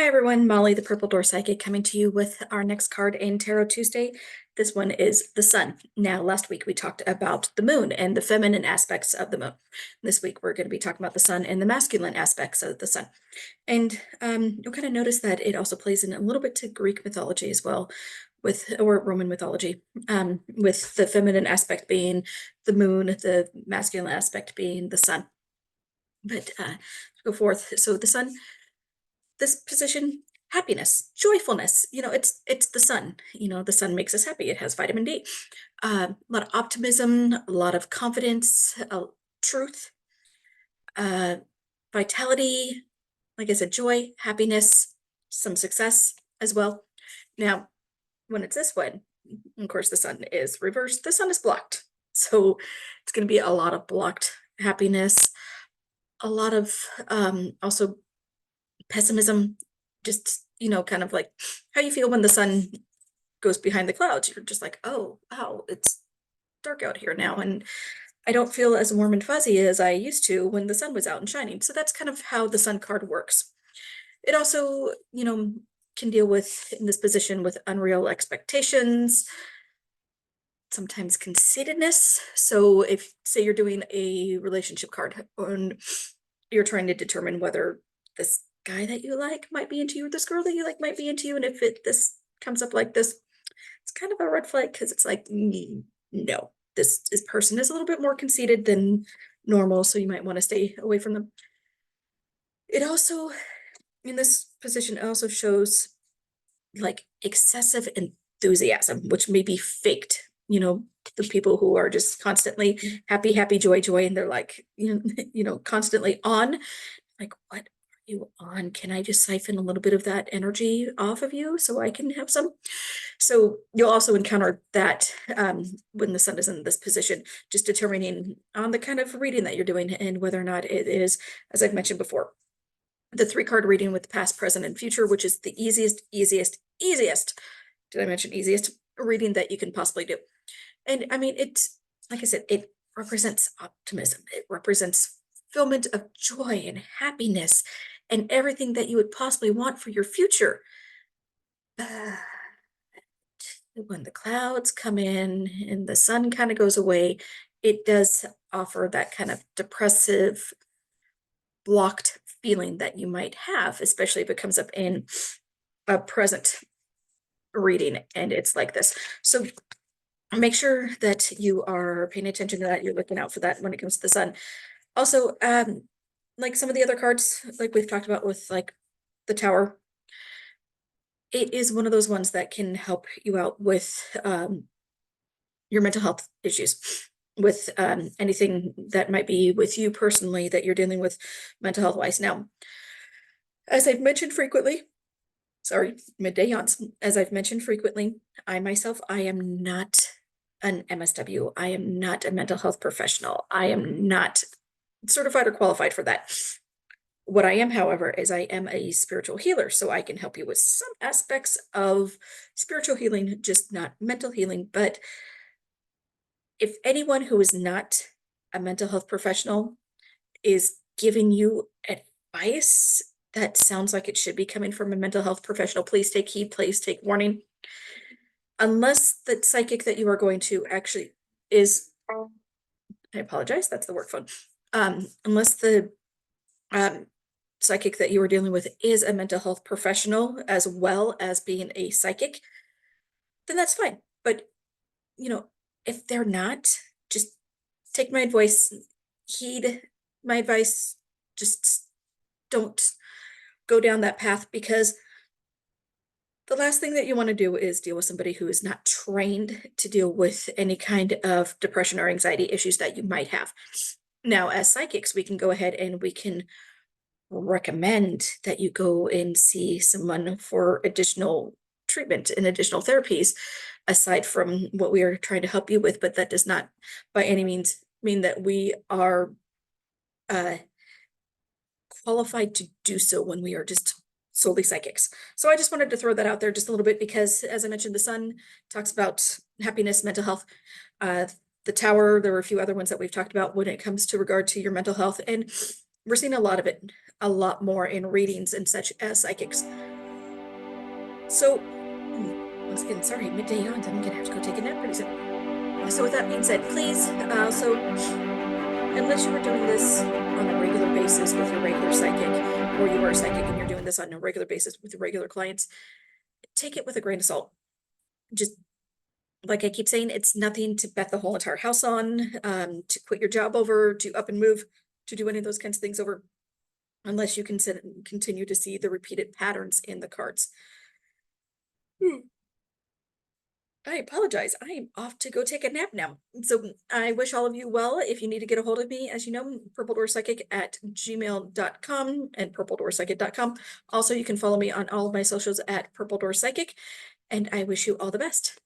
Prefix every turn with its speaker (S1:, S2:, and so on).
S1: Hi everyone, Molly the Purple Door Psychic coming to you with our next card in Tarot Tuesday. This one is the Sun. Now, last week we talked about the moon and the feminine aspects of the moon. This week we're going to be talking about the sun and the masculine aspects of the sun. And you'll kind of notice that it also plays in a little bit to Greek mythology as well, or Roman mythology, with the feminine aspect being the moon, the masculine aspect being the sun. But go forth. So the sun, this position, happiness, joyfulness, it's the sun. The sun makes us happy. It has vitamin D. A lot of optimism, a lot of confidence, truth, uh vitality, like I said, joy, happiness, some success as well. Now, when it's this way, of course the sun is reversed, the sun is blocked, so it's going to be a lot of blocked happiness, a lot of also pessimism, just kind of like how you feel when the sun goes behind the clouds. You're just like, oh wow, it's dark out here now, and I don't feel as warm and fuzzy as I used to when the sun was out and shining. So that's kind of how the sun card works. It also, can deal with, in this position, with unreal expectations, sometimes conceitedness. So if, say, you're doing a relationship card and you're trying to determine whether this guy that you like might be into you, or this girl that you like might be into you, and if this comes up like this, it's kind of a red flag, because it's like, no, this person is a little bit more conceited than normal, so you might want to stay away from them. It also, in this position, also shows like excessive enthusiasm, which may be faked. The people who are just constantly happy, happy, joy, joy, and they're like, constantly on. Like, what are you on? Can I just siphon a little bit of that energy off of you so I can have some? So you'll also encounter that when the sun is in this position, just determining on the kind of reading that you're doing and whether or not it is, as I've mentioned before, the 3-card reading with past, present, and future, which is the easiest, did I mention easiest reading that you can possibly do. And I mean, it's, like I said, it represents optimism. It represents fulfillment of joy and happiness and everything that you would possibly want for your future. When the clouds come in and the sun kind of goes away, it does offer that kind of depressive, blocked feeling that you might have, especially if it comes up in a present reading and it's like this. So make sure that you are paying attention to that. You're looking out for that when it comes to the sun. Also, like some of the other cards, like we've talked about with like the Tower, it is one of those ones that can help you out with your mental health issues, with anything that might be with you personally that you're dealing with mental health wise. Now, as I've mentioned frequently, sorry, midday yawns. As I've mentioned frequently, I myself, I am not an MSW. I am not a mental health professional. I am not certified or qualified for that. What I am, however, is I am a spiritual healer, so I can help you with some aspects of spiritual healing, just not mental healing. But if anyone who is not a mental health professional is giving you advice that sounds like it should be coming from a mental health professional, please take heed, please take warning. Unless the psychic that you are going to actually is, I apologize, that's the work phone. Unless the psychic that you are dealing with is a mental health professional as well as being a psychic, then that's fine. But, if they're not, just take my advice, heed my advice, just don't go down that path, because the last thing that you want to do is deal with somebody who is not trained to deal with any kind of depression or anxiety issues that you might have. Now, as psychics, we can go ahead and we can recommend that you go and see someone for additional treatment and additional therapies aside from what we are trying to help you with, but that does not by any means mean that we are qualified to do so when we are just solely psychics. So I just wanted to throw that out there just a little bit, because as I mentioned, the sun talks about happiness, mental health. The Tower, there were a few other ones that we've talked about when it comes to regard to your mental health, and we're seeing a lot of it, a lot more in readings and such as psychics. So, once again, sorry, midday yawns. I'm gonna have to go take a nap pretty soon. So with that being said, please, unless you were doing this on a regular basis with your regular psychic, or you are a psychic and you're doing this on a regular basis with your regular clients, take it with a grain of salt. Just like I keep saying, it's nothing to bet the whole entire house on, to quit your job over, to up and move, to do any of those kinds of things over, unless you can continue to see the repeated patterns in the cards. I apologize. I am off to go take a nap now. So I wish all of you well. If you need to get a hold of me, as you know, purpledoorspsychic@gmail.com and purpledoorspsychic.com. Also, you can follow me on all of my socials at Purple Door Psychic, and I wish you all the best.